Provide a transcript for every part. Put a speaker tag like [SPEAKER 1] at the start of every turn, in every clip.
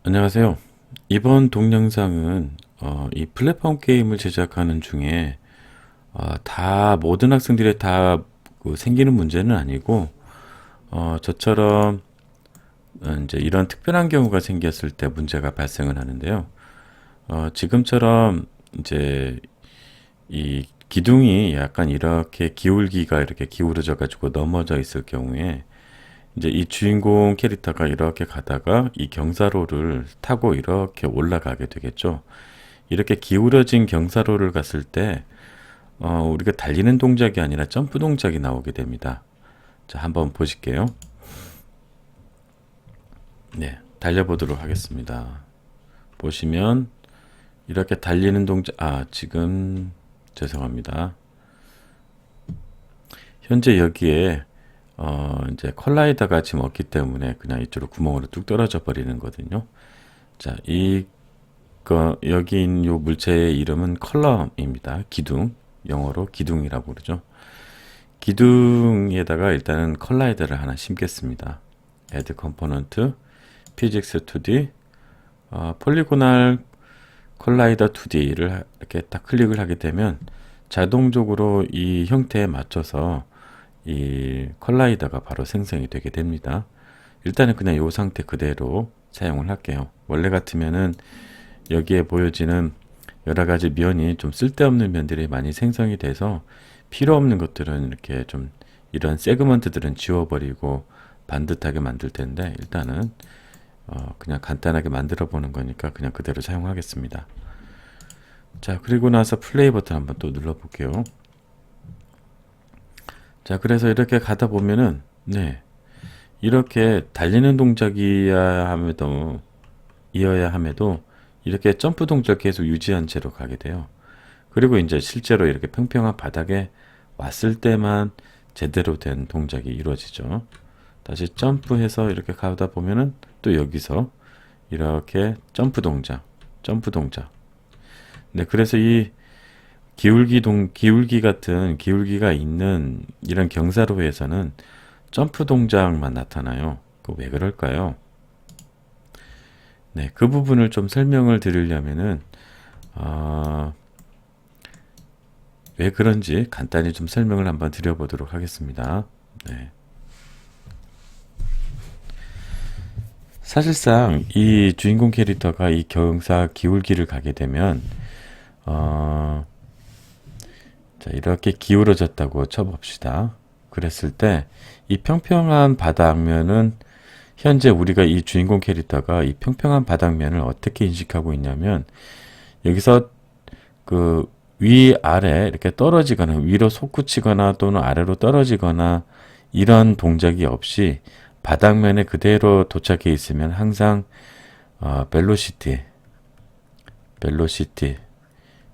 [SPEAKER 1] 안녕하세요. 이번 동영상은 이 플랫폼 게임을 제작하는 중에 다 모든 학생들이 다그 생기는 문제는 아니고 저처럼 이제 이런 특별한 경우가 생겼을 때 문제가 발생을 하는데요. 지금처럼 이제 이 기둥이 약간 이렇게 기울기가 이렇게 기울어져 가지고 넘어져 있을 경우에 이제 이 주인공 캐릭터가 이렇게 가다가 이 경사로를 타고 이렇게 올라가게 되겠죠. 이렇게 기울어진 경사로를 갔을 때 우리가 달리는 동작이 아니라 점프 동작이 나오게 됩니다. 자, 한번 보실게요. 네, 달려보도록 하겠습니다. 보시면 이렇게 달리는 동작, 지금 죄송합니다. 현재 여기에 이제 컬라이더가 지금 없기 때문에 그냥 이쪽으로 구멍으로 뚝 떨어져 버리는 거거든요. 자, 여기 있는 요 물체의 이름은 컬럼입니다. 기둥. 영어로 기둥이라고 그러죠. 기둥에다가 일단은 컬라이더를 하나 심겠습니다. Add Component, Physics 2D, 폴리고널 컬라이더 2D를 이렇게 딱 클릭을 하게 되면 자동적으로 이 형태에 맞춰서 이 컬라이더가 바로 생성이 되게 됩니다. 일단은 그냥 이 상태 그대로 사용을 할게요. 원래 같으면은 여기에 보여지는 여러 가지 면이 좀 쓸데없는 면들이 많이 생성이 돼서 필요 없는 것들은 이렇게 좀 이런 세그먼트들은 지워버리고 반듯하게 만들 텐데 일단은 그냥 간단하게 만들어 보는 거니까 그냥 그대로 사용하겠습니다. 자, 그리고 나서 플레이 버튼 한번 또 눌러 볼게요. 자, 그래서 이렇게 가다 보면은 네, 이렇게 달리는 이어야 함에도 이렇게 점프 동작 계속 유지한 채로 가게 돼요. 그리고 이제 실제로 이렇게 평평한 바닥에 왔을 때만 제대로 된 동작이 이루어지죠. 다시 점프해서 이렇게 가다 보면은 또 여기서 이렇게 점프 동작. 네, 그래서 이 기울기 같은 기울기가 있는 이런 경사로에서는 점프 동작만 나타나요. 그 왜 그럴까요? 네, 그 부분을 좀 설명을 드리려면은 왜 그런지 간단히 좀 설명을 한번 드려보도록 하겠습니다. 네. 사실상 이 주인공 캐릭터가 이 경사 기울기를 가게 되면 자, 이렇게 기울어졌다고 쳐봅시다. 그랬을 때 이 평평한 바닥면은 현재 우리가 이 주인공 캐릭터가 이 평평한 바닥면을 어떻게 인식하고 있냐면 여기서 그 위아래 이렇게 떨어지거나 위로 솟구치거나 또는 아래로 떨어지거나 이런 동작이 없이 바닥면에 그대로 도착해 있으면 항상 벨로시티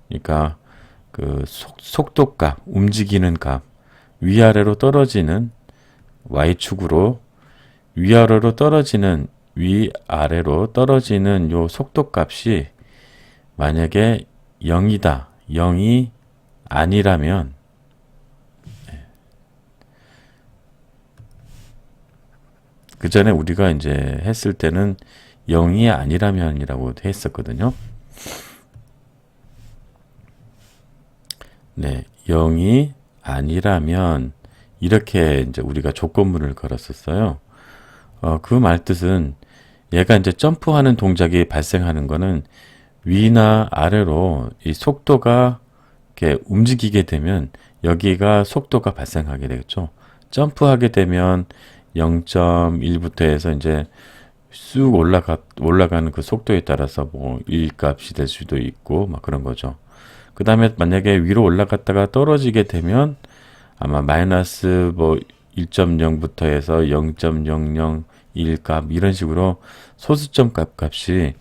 [SPEAKER 1] 그러니까 그 속도값, 움직이는 값, 위아래로 떨어지는 y축으로 위아래로 떨어지는 요 속도값이 만약에 0이다. 0이 아니라면 그 전에 우리가 이제 했을 때는 0이 아니라면이라고 했었거든요. 네, 0이 아니라면 이렇게 이제 우리가 조건문을 걸었었어요. 그 말뜻은 얘가 이제 점프하는 동작이 발생하는 거는 위나 아래로 이 속도가 이렇게 움직이게 되면 여기가 속도가 발생하게 되겠죠. 점프하게 되면 0.1부터 해서 이제 쑥 올라가는 그 속도에 따라서 뭐 1값이 될 수도 있고 막 그런 거죠. 그 다음에 만약에 위로 올라갔다가 떨어지게 되면 아마 마이너스 뭐 1.0부터 해서 0.001 값 이런 식으로 소수점 값이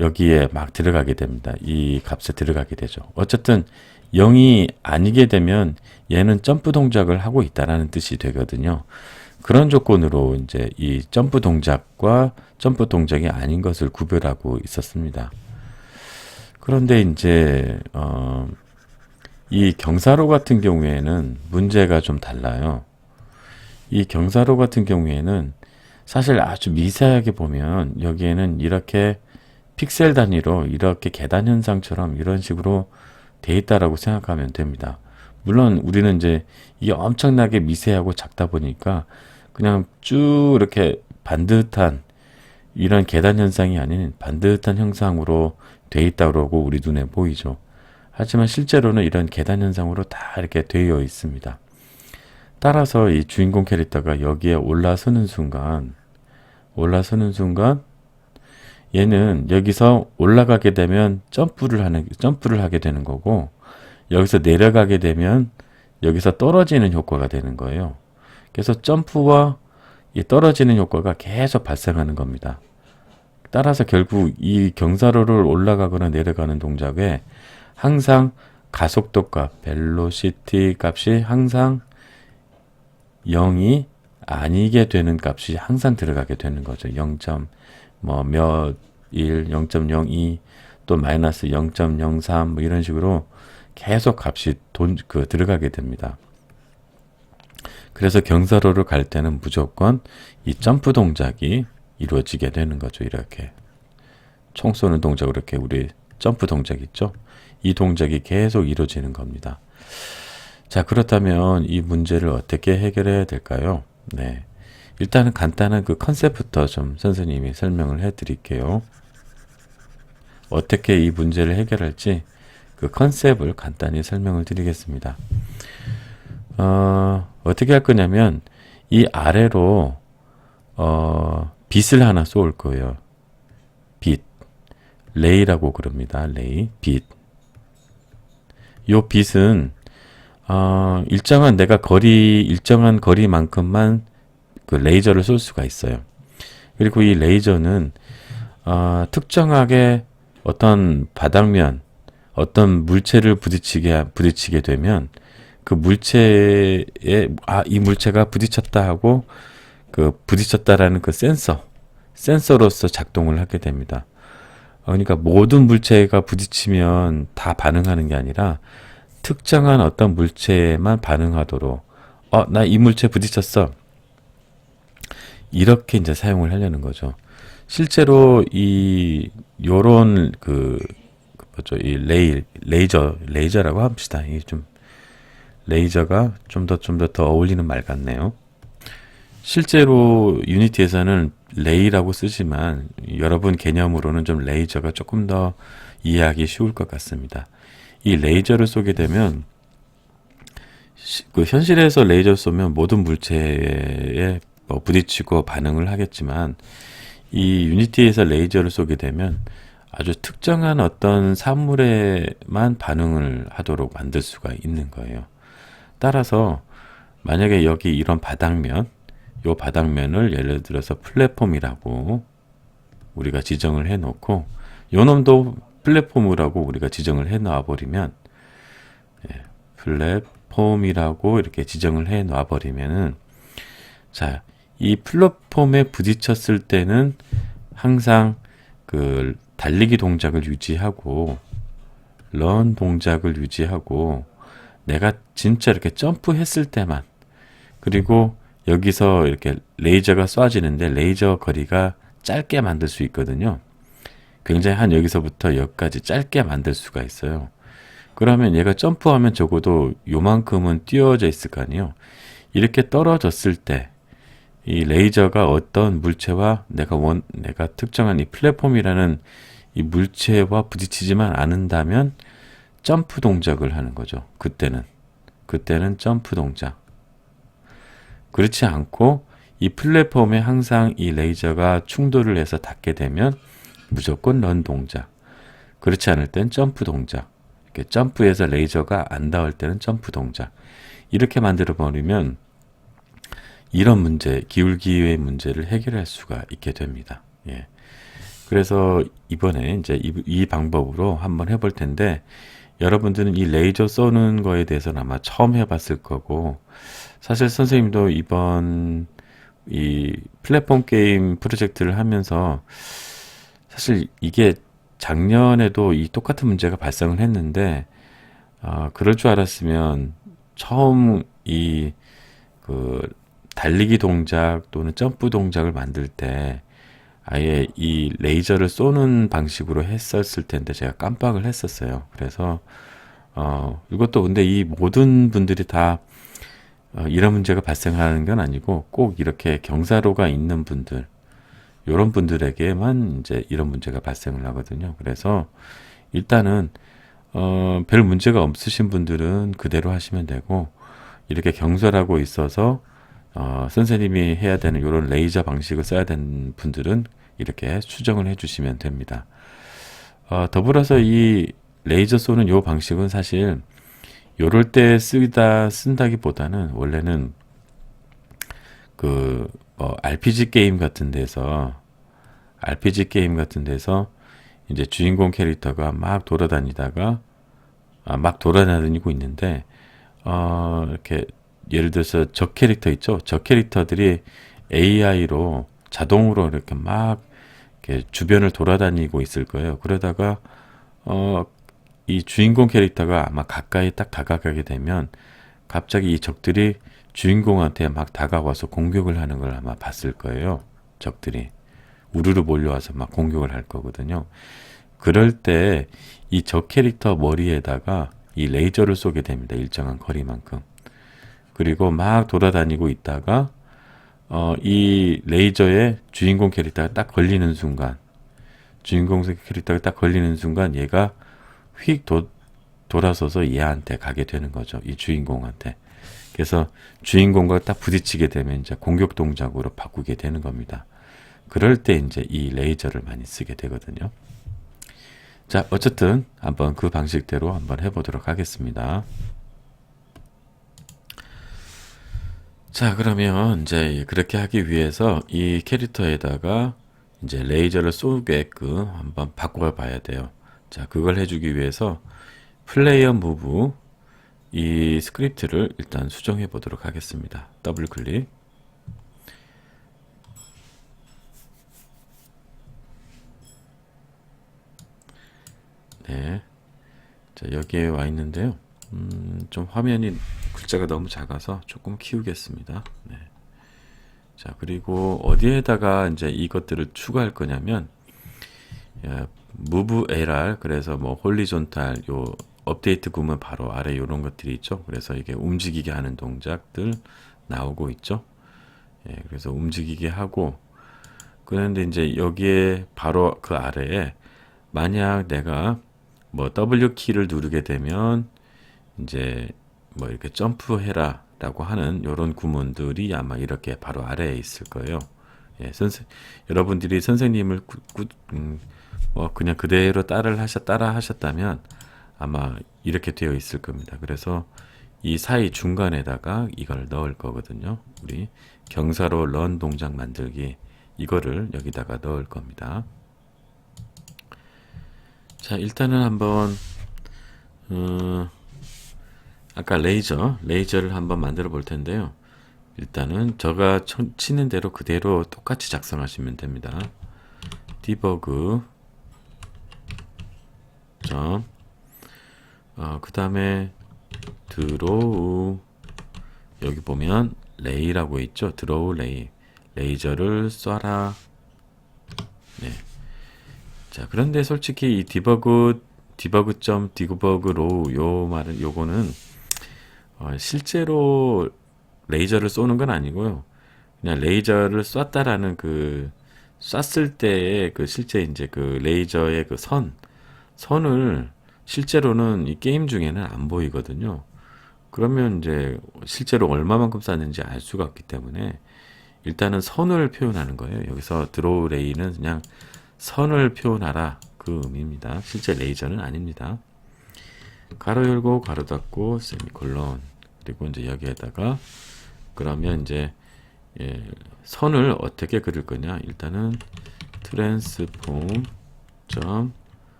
[SPEAKER 1] 여기에 막 들어가게 됩니다. 이 값에 들어가게 되죠. 어쨌든 0이 아니게 되면 얘는 점프 동작을 하고 있다라는 뜻이 되거든요. 그런 조건으로 이제 이 점프 동작과 점프 동작이 아닌 것을 구별하고 있었습니다. 그런데 이제 이 경사로 같은 경우에는 문제가 좀 달라요. 이 경사로 같은 경우에는 사실 아주 미세하게 보면 여기에는 이렇게 픽셀 단위로 이렇게 계단 현상처럼 이런 식으로 돼 있다라고 생각하면 됩니다. 물론 우리는 이제 이게 엄청나게 미세하고 작다 보니까 그냥 쭉 이렇게 반듯한 이런 계단 현상이 아닌 반듯한 형상으로 돼 있다 그러고 우리 눈에 보이죠. 하지만 실제로는 이런 계단 현상으로 다 이렇게 되어 있습니다. 따라서 이 주인공 캐릭터가 여기에 올라서는 순간 얘는 여기서 올라가게 되면 점프를 하게 되는 거고, 여기서 내려가게 되면 여기서 떨어지는 효과가 되는 거예요. 그래서 점프와 이 떨어지는 효과가 계속 발생하는 겁니다. 따라서 결국 이 경사로를 올라가거나 내려가는 동작에 항상 가속도 값, 벨로시티 값이 항상 0이 아니게 되는 값이 항상 들어가게 되는 거죠. 0. 몇 1, 0.02, 또 마이너스 0.03 뭐 이런 식으로 계속 값이 들어가게 됩니다. 그래서 경사로를 갈 때는 무조건 이 점프 동작이 이루어지게 되는 거죠. 이렇게 총 쏘는 동작, 이렇게 우리 점프 동작 있죠. 이 동작이 계속 이루어지는 겁니다. 자, 그렇다면 이 문제를 어떻게 해결해야 될까요? 네, 일단은 간단한 그 컨셉부터 좀 선생님이 설명을 해 드릴게요. 어떻게 이 문제를 해결할지 그 컨셉을 간단히 설명을 드리겠습니다. 어떻게 할 거냐면 이 아래로 빛을 하나 쏠 거예요. 빛, 레이라고 그럽니다. 레이, 빛. 요 빛은 일정한 거리만큼만 그 레이저를 쏠 수가 있어요. 그리고 이 레이저는 특정하게 어떤 바닥면, 어떤 물체를 부딪히게 되면 그 물체에 이 물체가 부딪혔다 하고 그 부딪혔다라는 그 센서로서 작동을 하게 됩니다. 그러니까 모든 물체가 부딪히면 다 반응하는 게 아니라 특정한 어떤 물체에만 반응하도록 나 이 물체에 부딪혔어. 이렇게 이제 사용을 하려는 거죠. 실제로 요런 이 레이저라고 합시다. 이게 좀 레이저가 좀 더 어울리는 말 같네요. 실제로 유니티에서는 레이라고 쓰지만 여러분 개념으로는 좀 레이저가 조금 더 이해하기 쉬울 것 같습니다. 이 레이저를 쏘게 되면 그 현실에서 레이저 쏘면 모든 물체에 부딪히고 반응을 하겠지만 이 유니티에서 레이저를 쏘게 되면 아주 특정한 어떤 사물에만 반응을 하도록 만들 수가 있는 거예요. 따라서 만약에 여기 이런 요 바닥면을 예를 들어서 플랫폼이라고 우리가 지정을 해 놓고 요 놈도 플랫폼이라고 우리가 지정을 해 놔 버리면 플랫폼이라고 이렇게 지정을 해 놔 버리면은 자, 이 플랫폼에 부딪혔을 때는 항상 그 달리기 동작을 유지하고 런 동작을 유지하고 내가 진짜 이렇게 점프했을 때만, 그리고 여기서 이렇게 레이저가 쏴지는데 레이저 거리가 짧게 만들 수 있거든요. 굉장히 한 여기서부터 여기까지 짧게 만들 수가 있어요. 그러면 얘가 점프하면 적어도 요만큼은 띄워져 있을 거 아니에요. 이렇게 떨어졌을 때 이 레이저가 어떤 물체와 내가 특정한 이 플랫폼이라는 이 물체와 부딪히지만 않는다면 점프 동작을 하는 거죠. 그때는 점프 동작. 그렇지 않고 이 플랫폼에 항상 이 레이저가 충돌을 해서 닿게 되면 무조건 런 동작. 그렇지 않을 땐 점프 동작. 이렇게 점프해서 레이저가 안 닿을 때는 점프 동작. 이렇게 만들어 버리면 이런 문제, 기울기의 문제를 해결할 수가 있게 됩니다. 예. 그래서 이번에 이제 이 방법으로 한번 해볼 텐데, 여러분들은 이 레이저 쏘는 거에 대해서는 아마 처음 해봤을 거고, 사실 선생님도 이번 이 플랫폼 게임 프로젝트를 하면서 사실 이게 작년에도 이 똑같은 문제가 발생을 했는데, 그럴 줄 알았으면 처음 달리기 동작 또는 점프 동작을 만들 때 아예 이 레이저를 쏘는 방식으로 했었을 텐데 제가 깜빡을 했었어요. 그래서 이것도 근데 이 모든 분들이 다 이런 문제가 발생하는 건 아니고 꼭 이렇게 경사로가 있는 분들, 이런 분들에게만 이제 이런 문제가 발생을 하거든요. 그래서 일단은 별 문제가 없으신 분들은 그대로 하시면 되고, 이렇게 경사라고 있어서 선생님이 해야 되는 이런 레이저 방식을 써야 되는 분들은 이렇게 수정을 해주시면 됩니다. 더불어서 이 레이저 쏘는 요 방식은 사실 요럴 때 쓴다기보다는 원래는 그 RPG 게임 같은 데서 이제 주인공 캐릭터가 막 돌아다니다가 막 돌아다니고 있는데 이렇게 예를 들어서 적 캐릭터 있죠. 적 캐릭터들이 AI로 자동으로 이렇게 막 이렇게 주변을 돌아다니고 있을 거예요. 그러다가 이 주인공 캐릭터가 아마 가까이 딱 다가가게 되면 갑자기 이 적들이 주인공한테 막 다가와서 공격을 하는 걸 아마 봤을 거예요. 적들이 우르르 몰려와서 막 공격을 할 거거든요. 그럴 때 이 적 캐릭터 머리에다가 이 레이저를 쏘게 됩니다. 일정한 거리만큼. 그리고 막 돌아다니고 있다가 이 레이저에 주인공 캐릭터가 딱 걸리는 순간, 얘가 휙 돌아서서 얘한테 가게 되는 거죠. 이 주인공한테. 그래서 주인공과 딱 부딪히게 되면 이제 공격 동작으로 바꾸게 되는 겁니다. 그럴 때 이제 이 레이저를 많이 쓰게 되거든요. 자, 어쨌든 한번 그 방식대로 한번 해보도록 하겠습니다. 자, 그러면 이제 그렇게 하기 위해서 이 캐릭터에다가 이제 레이저를 쏘게끔 한번 바꿔 봐야 돼요. 자, 그걸 해주기 위해서 플레이어 무브 이 스크립트를 일단 수정해 보도록 하겠습니다. 더블 클릭. 네. 자, 여기에 와 있는데요. 좀 화면이 글자가 너무 작아서 조금 키우겠습니다. 네. 자, 그리고 어디에다가 이제 이것들을 추가할 거냐면, move LR, 그래서 뭐 홀리존탈 요 업데이트 구문 바로 아래 이런 것들이 있죠. 그래서 이게 움직이게 하는 동작들 나오고 있죠. 예, 그래서 움직이게 하고, 그런데 이제 여기에 바로 그 아래에 만약 내가 뭐 W 키를 누르게 되면 이제 뭐 이렇게 점프해라 라고 하는 이런 구문들이 아마 이렇게 바로 아래에 있을 거예요. 예, 여러분들이 선생님을 뭐 그냥 그대로 따라 하셨다면 아마 이렇게 되어 있을 겁니다. 그래서 이 사이 중간에다가 이걸 넣을 거거든요. 우리 경사로 런 동작 만들기, 이거를 여기다가 넣을 겁니다. 자, 일단은 한번 아까 레이저를 한번 만들어 볼 텐데요. 일단은 제가 치는 대로 그대로 똑같이 작성하시면 됩니다. 디버그 점 그 다음에 드로우, 여기 보면 레이라고 있죠. 드로우 레이, 레이저를 쏴라. 네. 자, 그런데 솔직히 이 디버그 로우 요 말은, 요거는 실제로 레이저를 쏘는 건 아니고요. 그냥 레이저를 쐈다라는 그 쐈을 때의 그 실제 이제 그 레이저의 그 선을 실제로는 이 게임 중에는 안 보이거든요. 그러면 이제 실제로 얼마만큼 쐈는지 알 수가 없기 때문에 일단은 선을 표현하는 거예요. 여기서 드로우 레이는 그냥 선을 표현하라, 그 의미입니다. 실제 레이저는 아닙니다. 가로 열고 가로 닫고 세미콜론, 그리고 이제 여기에다가 그러면 이제 선을 어떻게 그릴 거냐, 일단은 트랜스폼 점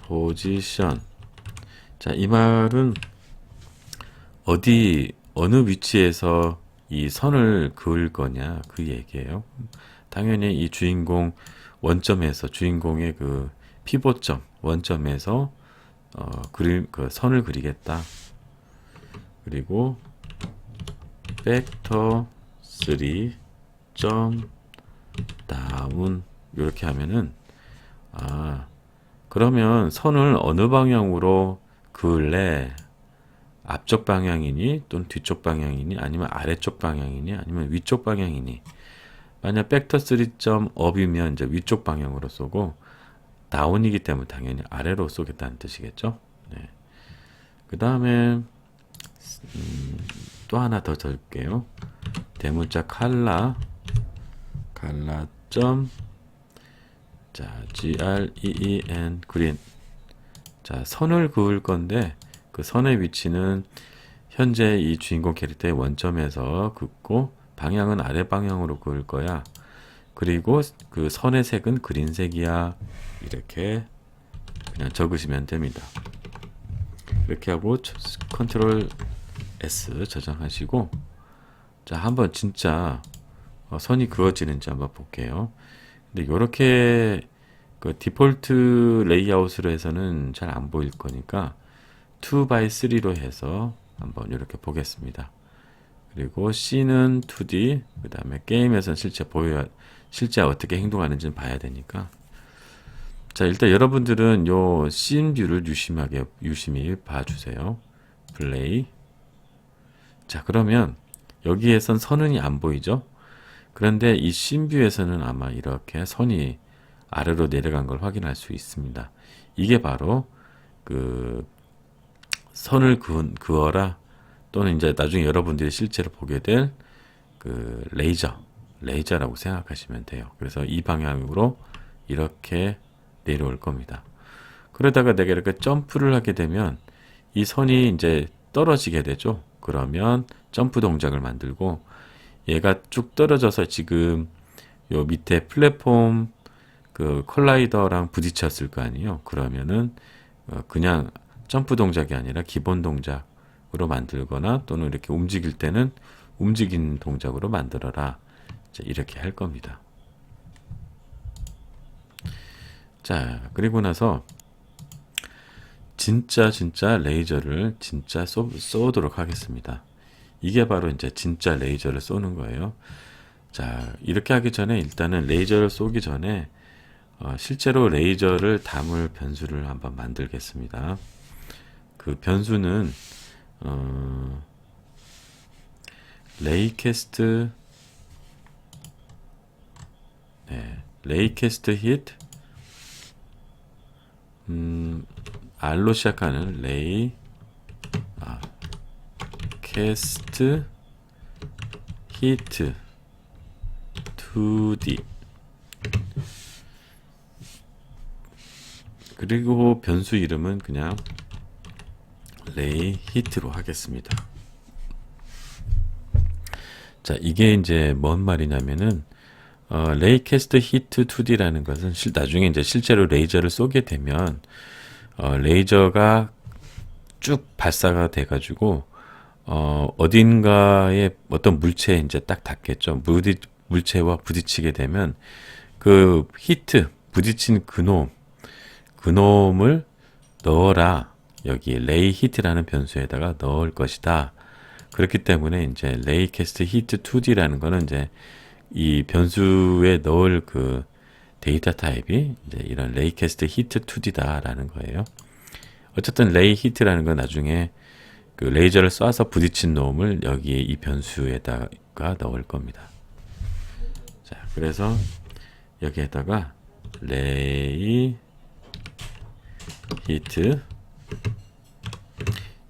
[SPEAKER 1] 포지션. 자, 이 말은 어느 위치에서 이 선을 그을 거냐 그 얘기예요. 당연히 이 주인공 원점에서, 주인공의 그 피보점 원점에서 그 선을 그리겠다. 그리고 벡터 3 다운 이렇게 하면은 그러면 선을 어느 방향으로 그을래? 앞쪽 방향이니 또는 뒤쪽 방향이니 아니면 아래쪽 방향이니 아니면 위쪽 방향이니 만약 벡터 3.up이면 이제 위쪽 방향으로 쏘고 다운이기 때문에 당연히 아래로 쏘겠다는 뜻이겠죠. 네. 그 다음에 또 하나 더 적을게요. 대문자 칼라 점 green 그린 자 선을 그을 건데 그 선의 위치는 현재 이 주인공 캐릭터의 원점에서 긋고 방향은 아래 방향으로 그을 거야. 그리고 그 선의 색은 그린색이야. 이렇게 그냥 적으시면 됩니다. 이렇게 하고 컨트롤 S 저장하시고 자 한번 진짜 선이 그어지는지 한번 볼게요. 근데 이렇게 그 디폴트 레이아웃으로 해서는 잘 안 보일 거니까 2x3로 해서 한번 이렇게 보겠습니다. 그리고 C는 2D, 그 다음에 게임에서는 실제 어떻게 행동하는지는 봐야 되니까. 자, 일단 여러분들은 요 씬 뷰를 유심히 봐주세요. 플레이. 자, 그러면 여기에선 선은이 안 보이죠? 그런데 이 씬 뷰에서는 아마 이렇게 선이 아래로 내려간 걸 확인할 수 있습니다. 이게 바로 그 선을 그어라 또는 이제 나중에 여러분들이 실제로 보게 될 그 레이저라고 생각하시면 돼요. 그래서 이 방향으로 이렇게 내려올 겁니다. 그러다가 내가 이렇게 점프를 하게 되면 이 선이 이제 떨어지게 되죠. 그러면 점프 동작을 만들고 얘가 쭉 떨어져서 지금 요 밑에 플랫폼 그 컬라이더랑 부딪혔을 거 아니에요. 그러면은 그냥 점프 동작이 아니라 기본 동작으로 만들거나 또는 이렇게 움직일 때는 움직이는 동작으로 만들어라. 이렇게 할 겁니다. 자, 그리고 나서 진짜 레이저를 진짜 쏘도록 하겠습니다. 이게 바로 이제 진짜 레이저를 쏘는 거예요. 자, 이렇게 하기 전에 일단은 레이저를 쏘기 전에 실제로 레이저를 담을 변수를 한번 만들겠습니다. 그 변수는 레이캐스트 히트 R로 시작하는 캐스트 히트 2D 그리고 변수 이름은 그냥 레이 히트로 하겠습니다. 자, 이게 이제 뭔 말이냐면은 레이캐스트 히트 2D라는 것은 나중에 이제 실제로 레이저를 쏘게 되면 레이저가 쭉 발사가 돼가지고 어딘가에 어떤 물체에 이제 딱 닿겠죠. 물체와 부딪히게 되면 그 히트 부딪힌 그놈을 넣어라. 여기 레이 히트라는 변수에다가 넣을 것이다. 그렇기 때문에 이제 레이캐스트 히트 2D라는 거는 이제 이 변수에 넣을 그 데이터 타입이 이제 이런 레이캐스트 히트 2D다라는 거예요. 어쨌든 레이 히트라는 건 나중에 그 레이저를 쏴서 부딪힌 놈을 여기 이 변수에다가 넣을 겁니다. 자, 그래서 여기에다가 레이 히트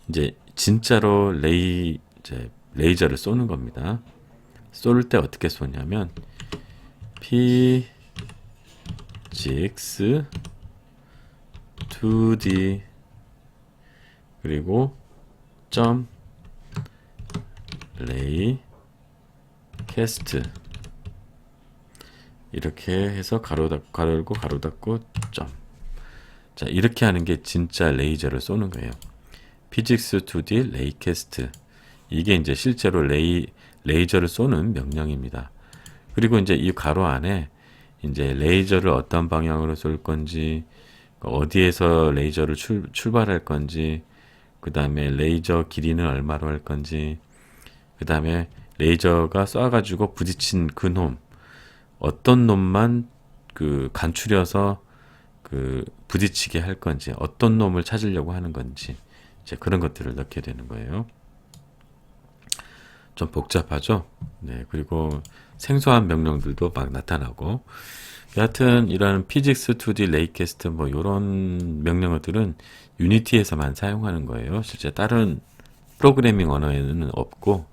[SPEAKER 1] 이제 진짜로 레이저를 쏘는 겁니다. 쏠 때 어떻게 쏘냐면 physics 2D 그리고 점 레이 캐스트 이렇게 해서 가로 열고 가로 닫고 점. 자, 이렇게 하는 게 진짜 레이저를 쏘는 거예요. physics 2D 레이 캐스트 이게 이제 실제로 레이저를 쏘는 명령입니다. 그리고 이제 이 가로 안에 이제 레이저를 어떤 방향으로 쏠 건지, 어디에서 레이저를 출발할 건지, 그 다음에 레이저 길이는 얼마로 할 건지, 그 다음에 레이저가 쏴가지고 부딪힌 그놈, 어떤 놈만 그 간추려서 그 부딪히게 할 건지, 어떤 놈을 찾으려고 하는 건지, 이제 그런 것들을 넣게 되는 거예요. 좀 복잡하죠? 네, 그리고 생소한 명령들도 막 나타나고, 여하튼 이런 피직스 2D 레이캐스트 뭐 이런 명령어들은 유니티에서만 사용하는 거예요. 실제 다른 프로그래밍 언어에는 없고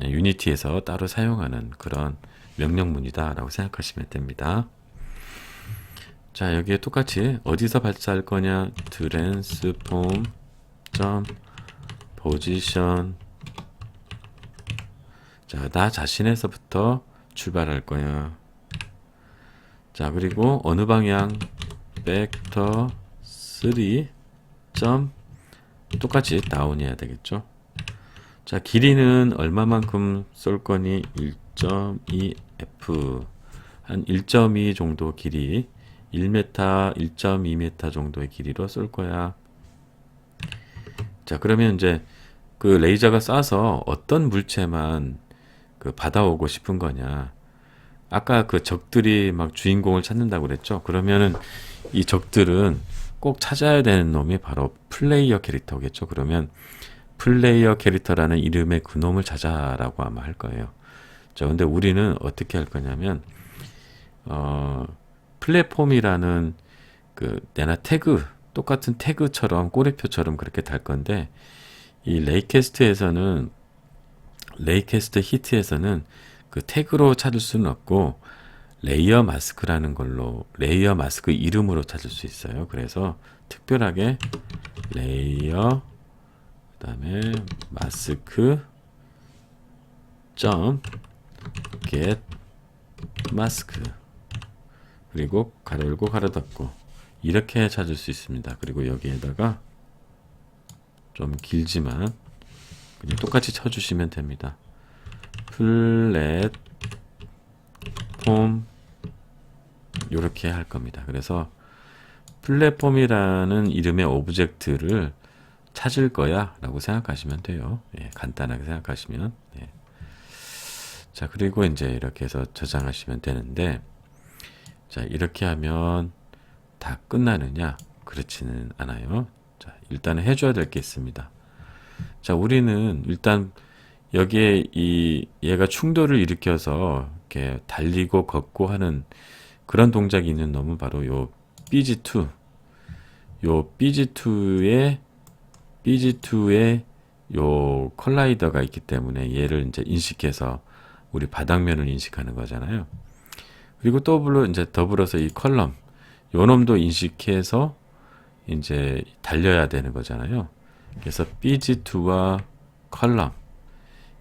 [SPEAKER 1] 유니티에서 따로 사용하는 그런 명령문이다라고 생각하시면 됩니다. 자, 여기에 똑같이 어디서 발사할 거냐? transform position. 자, 나 자신에서부터 출발할 거야. 자, 그리고 어느 방향? 벡터 3 똑같이 다운해야 되겠죠. 자, 길이는 얼마만큼 쏠 거니? 1.2f 한 1.2 정도 길이, 1m, 1.2m 정도의 길이로 쏠 거야. 자, 그러면 이제 그 레이저가 쏴서 어떤 물체만 그 받아오고 싶은 거냐? 아까 그 적들이 막 주인공을 찾는다고 그랬죠? 그러면은 이 적들은 꼭 찾아야 되는 놈이 바로 플레이어 캐릭터겠죠? 그러면 플레이어 캐릭터라는 이름의 그 놈을 찾아라고 아마 할 거예요. 자, 근데 우리는 어떻게 할 거냐면, 플랫폼이라는 그 내나 태그, 똑같은 태그처럼 꼬리표처럼 그렇게 달 건데, 이 레이캐스트 히트에서는 그 태그로 찾을 수는 없고, 레이어 마스크라는 걸로, 레이어 마스크 이름으로 찾을 수 있어요. 그래서 특별하게 레이어, 그 다음에 마스크 get 마스크, 그리고 가로 열고 가로 닫고 이렇게 찾을 수 있습니다. 그리고 여기에다가 좀 길지만 그냥 똑같이 쳐주시면 됩니다. 플랫폼 이렇게 할 겁니다. 그래서 플랫폼이라는 이름의 오브젝트를 찾을 거야 라고 생각하시면 돼요. 예, 간단하게 생각하시면. 예. 자, 그리고 이제 이렇게 해서 저장하시면 되는데, 자, 이렇게 하면 다 끝나느냐? 그렇지는 않아요. 자, 일단은 해줘야 될 게 있습니다. 자, 우리는 일단 여기에 얘가 충돌을 일으켜서 이렇게 달리고 걷고 하는 그런 동작이 있는 놈은 바로 요 BG2. 요 BG2에 요 컬라이더가 있기 때문에 얘를 이제 인식해서 우리 바닥면을 인식하는 거잖아요. 그리고 더불어서 이 컬럼, 요 놈도 인식해서 이제 달려야 되는 거잖아요. 그래서 BG2와 컬럼,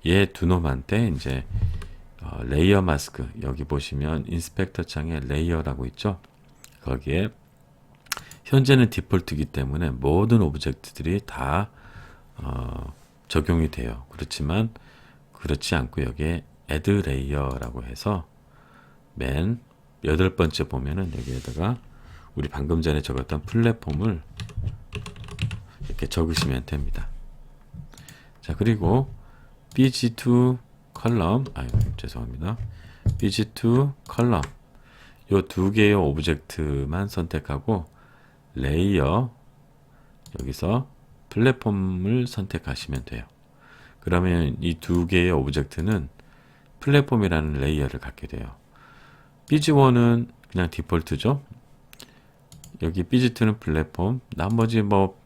[SPEAKER 1] 얘 두 놈한테 이제 레이어 마스크, 여기 보시면 인스펙터 창에 레이어라고 있죠. 거기에 현재는 디폴트이기 때문에 모든 오브젝트들이 다 적용이 돼요. 그렇지만 그렇지 않고 여기에 add layer라고 해서 맨 8번째 보면은 여기에다가 우리 방금 전에 적었던 플랫폼을 이렇게 적으시면 됩니다. 자, 그리고 BG2 컬럼, 죄송합니다. BG2 컬럼, 요 두 개의 오브젝트만 선택하고 레이어, 여기서 플랫폼을 선택하시면 돼요. 그러면 이 두 개의 오브젝트는 플랫폼이라는 레이어를 갖게 돼요. BG1은 그냥 디폴트죠. 여기 BG2는 플랫폼, 나머지 뭐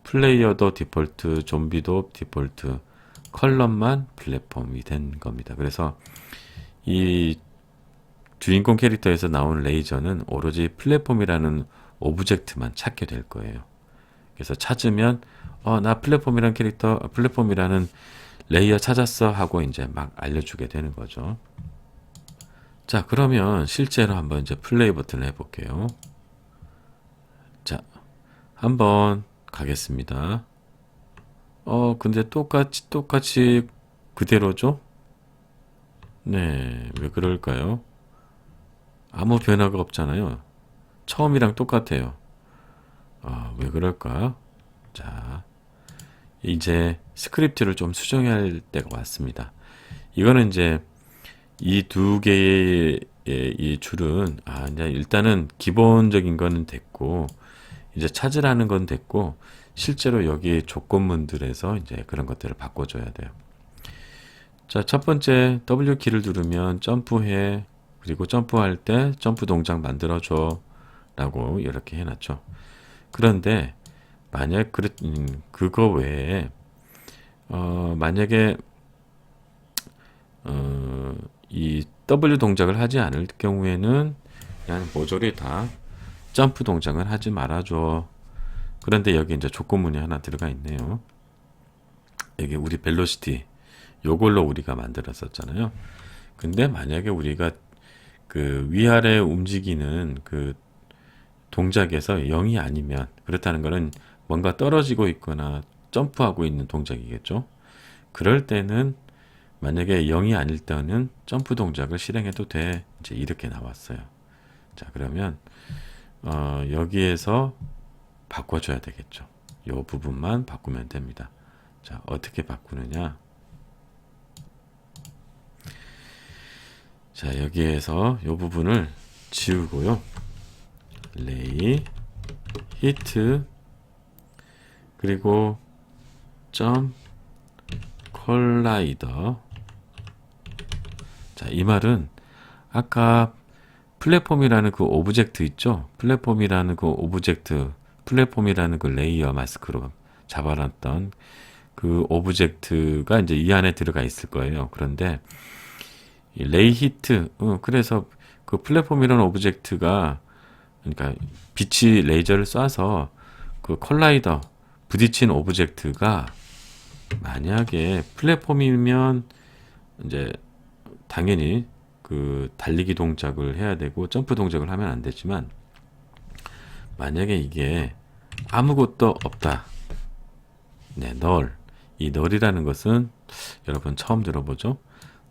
[SPEAKER 1] 플레이어도 디폴트, 좀비도 디폴트, 컬럼만 플랫폼이 된 겁니다. 그래서 이 주인공 캐릭터에서 나온 레이저는 오로지 플랫폼이라는 오브젝트만 찾게 될 거예요. 그래서 찾으면 나 플랫폼이라는 레이어 찾았어 하고 이제 막 알려주게 되는 거죠. 자, 그러면 실제로 한번 이제 플레이 버튼을 해볼게요. 자, 한번 가겠습니다. 근데 똑같이 그대로죠? 네, 왜 그럴까요? 아무 변화가 없잖아요. 처음이랑 똑같아요. 왜 그럴까? 자, 이제 스크립트를 좀 수정해야 할 때가 왔습니다. 이거는 이제 이 두 개의 이 줄은 이제 일단은 기본적인 거는 됐고 이제 찾으라는 건 됐고 실제로 여기 조건문들에서 이제 그런 것들을 바꿔줘야 돼요. 자, 첫 번째 W 키를 누르면 점프해. 그리고 점프할 때 점프 동작 만들어줘. 라고 이렇게 해놨죠. 그런데 만약 그거 외에 만약에 이 W 동작을 하지 않을 경우에는 그냥 모조리 다 점프 동작을 하지 말아줘. 그런데 여기 이제 조건문이 하나 들어가 있네요. 여기 우리 벨로시티 요걸로 우리가 만들었었잖아요. 근데 만약에 우리가 그 위아래 움직이는 그 동작에서 0이 아니면 그렇다는 것은 뭔가 떨어지고 있거나 점프하고 있는 동작이겠죠. 그럴 때는 만약에 0이 아닐 때는 점프 동작을 실행해도 돼. 이제 이렇게 나왔어요. 자, 그러면 여기에서 바꿔줘야 되겠죠. 이 부분만 바꾸면 됩니다. 자, 어떻게 바꾸느냐? 자, 여기에서 이 부분을 지우고요. 레이, 히트, 그리고 점, 컬라이더. 자, 이 말은 아까 플랫폼이라는 그 오브젝트 있죠? 플랫폼이라는 그 오브젝트, 플랫폼이라는 그 레이어 마스크로 잡아놨던 그 오브젝트가 이제 이 안에 들어가 있을 거예요. 그런데 이 레이 히트, 그래서 그 플랫폼이라는 오브젝트가 그러니까 빛이 레이저를 쏴서 그 컬라이더 부딪힌 오브젝트가 만약에 플랫폼이면 이제 당연히 그 달리기 동작을 해야 되고 점프 동작을 하면 안 되지만 만약에 이게 아무것도 없다. 네, 널. 이 널이라는 것은 여러분 처음 들어보죠?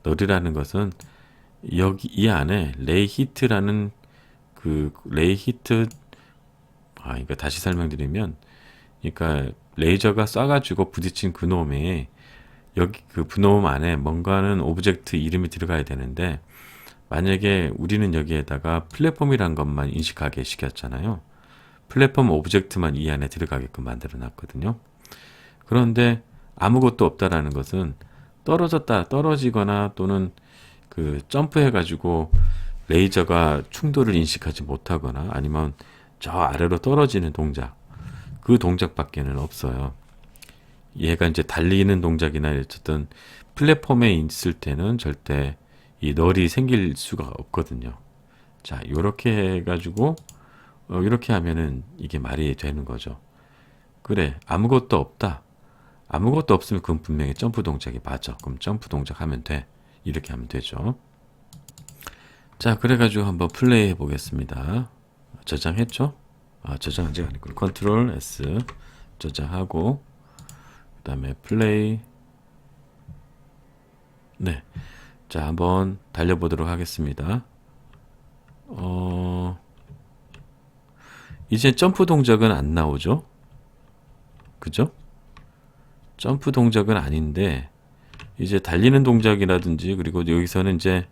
[SPEAKER 1] 널이라는 것은 여기 이 안에 레이 히트라는 그 레이 히트 그러니까 다시 설명드리면 그러니까 레이저가 쏴가지고 부딪힌 그놈에 여기 그 그놈 안에 뭔가는 오브젝트 이름이 들어가야 되는데 만약에 우리는 여기에다가 플랫폼이란 것만 인식하게 시켰잖아요. 플랫폼 오브젝트만 이 안에 들어가게끔 만들어 놨거든요. 그런데 아무것도 없다라는 것은 떨어졌다, 떨어지거나 또는 그 점프해가지고 레이저가 충돌을 인식하지 못하거나 아니면 저 아래로 떨어지는 동작, 그 동작밖에는 없어요. 얘가 이제 달리는 동작이나 어쨌든 플랫폼에 있을 때는 절대 이 널이 생길 수가 없거든요. 자, 요렇게 해가지고 이렇게 하면은 이게 말이 되는 거죠. 그래, 아무것도 없다. 아무것도 없으면 그건 분명히 점프 동작이 맞아. 그럼 점프 동작 하면 돼. 이렇게 하면 되죠. 자, 그래가지고 한번 플레이 해보겠습니다. 저장했죠? 저장한 아니고 컨트롤 S 저장하고 그 다음에 플레이. 네, 자 한번 달려보도록 하겠습니다. 이제 점프 동작은 안 나오죠? 그죠? 점프 동작은 아닌데 이제 달리는 동작이라든지 그리고 여기서는 이제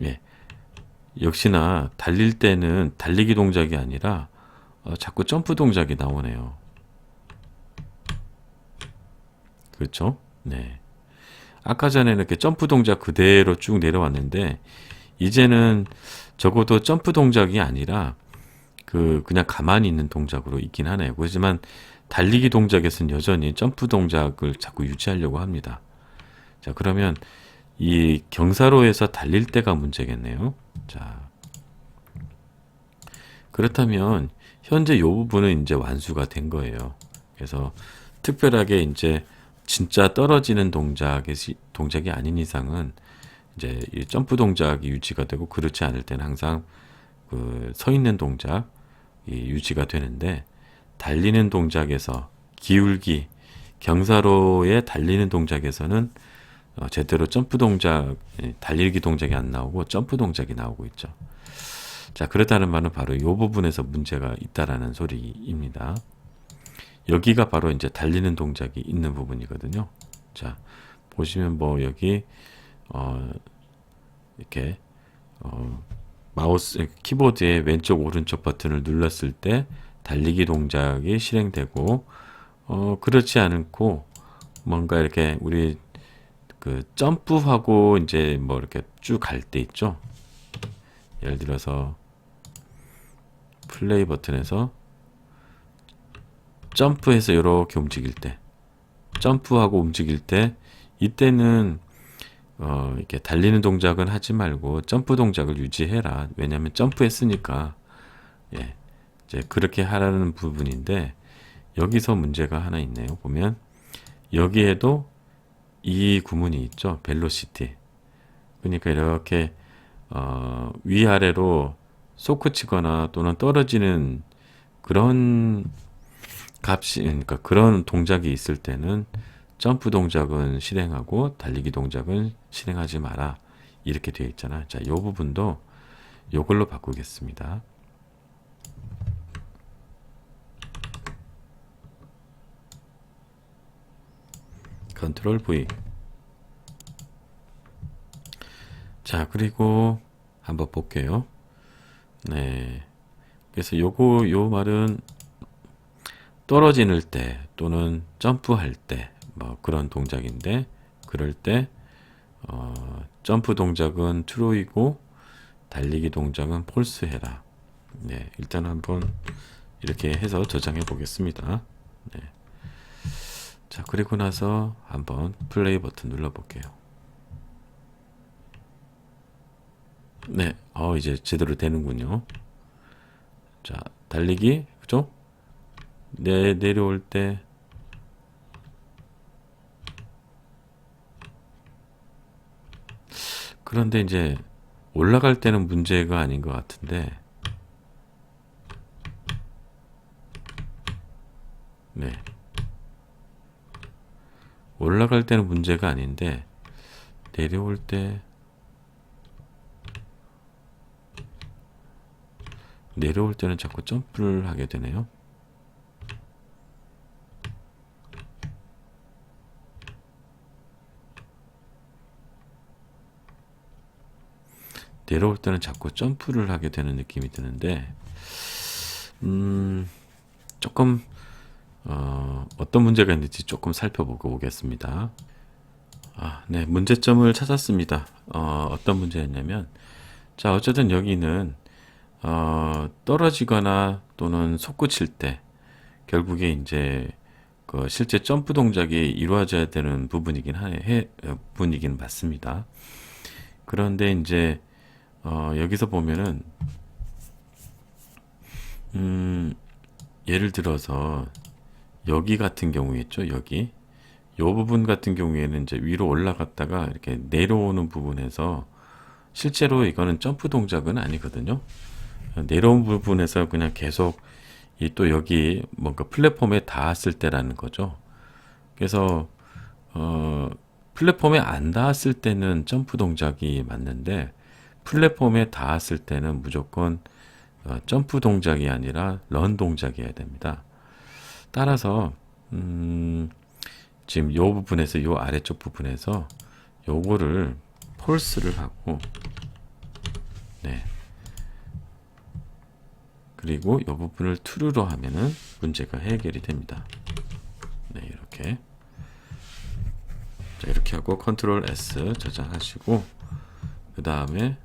[SPEAKER 1] 예, 역시나 달릴 때는 달리기 동작이 아니라 자꾸 점프 동작이 나오네요. 그렇죠? 네. 아까 전에 이렇게 점프 동작 그대로 쭉 내려왔는데 이제는 적어도 점프 동작이 아니라 그냥 가만히 있는 동작으로 있긴 하네요. 그렇지만 달리기 동작에서는 여전히 점프 동작을 자꾸 유지하려고 합니다. 자, 그러면 이 경사로에서 달릴 때가 문제겠네요. 자, 그렇다면 현재 이 부분은 이제 완수가 된 거예요. 그래서 특별하게 이제 진짜 떨어지는 동작이 아닌 이상은 이제 이 점프 동작이 유지가 되고 그렇지 않을 때는 항상 그 서 있는 동작이 유지가 되는데 달리는 동작에서 기울기 경사로에 달리는 동작에서는 제대로 점프 동작 달리기 동작이 안 나오고 점프 동작이 나오고 있죠. 자, 그렇다는 말은 바로 이 부분에서 문제가 있다라는 소리입니다. 여기가 바로 이제 달리는 동작이 있는 부분이거든요. 자, 보시면 뭐 여기 이렇게 마우스 키보드의 왼쪽 오른쪽 버튼을 눌렀을 때 달리기 동작이 실행되고 그렇지 않고 뭔가 이렇게 우리 그 점프하고 이제 뭐 이렇게 쭉 갈 때 있죠. 예를 들어서 플레이 버튼에서 점프해서 이렇게 움직일 때, 점프하고 움직일 때 이때는 이렇게 달리는 동작은 하지 말고 점프 동작을 유지해라. 왜냐하면 점프했으니까. 예, 이제 그렇게 하라는 부분인데 여기서 문제가 하나 있네요. 보면 여기에도 이 구문이 있죠. 벨로시티. 그러니까 이렇게 위아래로 솟구치거나 또는 떨어지는 그런 값이, 그러니까 그런 동작이 있을 때는 점프 동작은 실행하고 달리기 동작은 실행하지 마라. 이렇게 되어 있잖아. 자, 이 부분도 이걸로 바꾸겠습니다. 컨트롤 V. 자, 그리고 한번 볼게요. 네. 그래서 요 말은 떨어지는 때 또는 점프할 때 뭐 그런 동작인데, 그럴 때 점프 동작은 true이고 달리기 동작은 false 해라. 네, 일단 한번 이렇게 해서 저장해 보겠습니다. 네. 자, 그리고 나서 한번 플레이 버튼 눌러 볼게요. 네, 이제 제대로 되는군요. 자, 달리기, 그죠? 내려올 때, 그런데 이제 올라갈 때는 문제가 아닌 것 같은데, 네. 올라갈 때는 문제가 아닌데, 내려올 때, 내려올 때는 자꾸 점프를 하게 되네요. 내려올 때는 자꾸 점프를 하게 되는 느낌이 드는데, 조금 어떤 문제가 있는지 조금 살펴보고 오겠습니다. 네, 문제점을 찾았습니다. 어떤 문제였냐면, 자, 어쨌든 여기는 떨어지거나 또는 솟구칠 때 결국에 이제 그 실제 점프 동작이 이루어져야 되는 부분이긴 맞습니다. 그런데 이제 여기서 보면은 예를 들어서 여기 같은 경우에 있죠. 여기 요 부분 같은 경우에는 이제 위로 올라갔다가 이렇게 내려오는 부분에서 실제로 이거는 점프 동작은 아니거든요. 내려온 부분에서 그냥 계속 이 또 여기 뭔가 플랫폼에 닿았을 때라는 거죠. 그래서 플랫폼에 안 닿았을 때는 점프 동작이 맞는데 플랫폼에 닿았을 때는 무조건 점프 동작이 아니라 런 동작이어야 됩니다. 따라서 지금 요 부분에서 요 아래쪽 부분에서 요거를 폴스를 하고, 네, 그리고 이 부분을 true로 하면은 문제가 해결이 됩니다. 네, 이렇게. 자, 이렇게 하고 컨트롤 S 저장하시고 그 다음에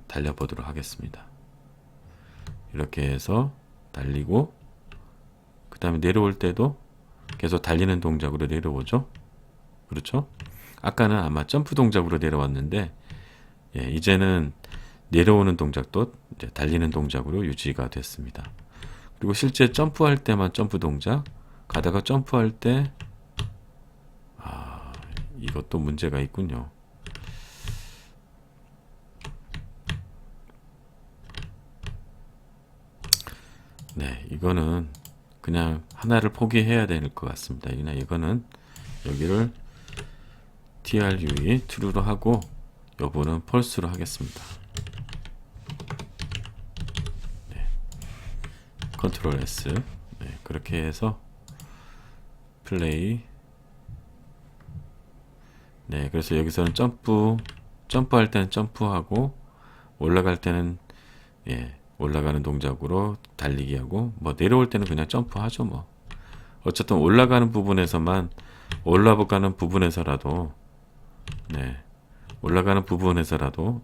[SPEAKER 1] 달려보도록 하겠습니다. 이렇게 해서 달리고 그 다음에 내려올 때도 계속 달리는 동작으로 내려오죠. 그렇죠? 아까는 아마 점프 동작으로 내려왔는데, 예, 이제는 내려오는 동작도 이제 달리는 동작으로 유지가 됐습니다. 그리고 실제 점프할 때만 점프 동작, 가다가 점프할 때 이것도 문제가 있군요. 네, 이거는 그냥 하나를 포기해야 될 것 같습니다. 그냥 이거는 여기를 true, true로 하고 여부는 false로 하겠습니다. 네, 컨트롤 S. 네, 그렇게 해서 플레이. 네, 그래서 여기서는 점프 점프할 때는 점프하고 올라갈 때는 올라가는 동작으로 달리기 하고 뭐 내려올 때는 그냥 점프하죠 뭐. 어쨌든 올라가는 부분에서만 올라가는 부분에서라도 올라가는 부분에서라도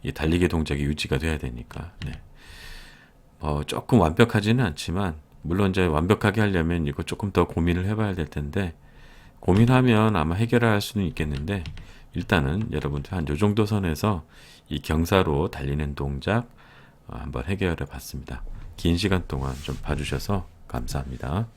[SPEAKER 1] 이 달리기 동작이 유지가 돼야 되니까 조금 완벽하지는 않지만 물론 이제 완벽하게 하려면 이거 조금 더 고민을 해봐야 될 텐데 고민하면 아마 해결할 수는 있겠는데 일단은 여러분들 한 요 정도 선에서 이 경사로 달리는 동작 한번 해결해 봤습니다. 긴 시간 동안 좀 봐주셔서 감사합니다.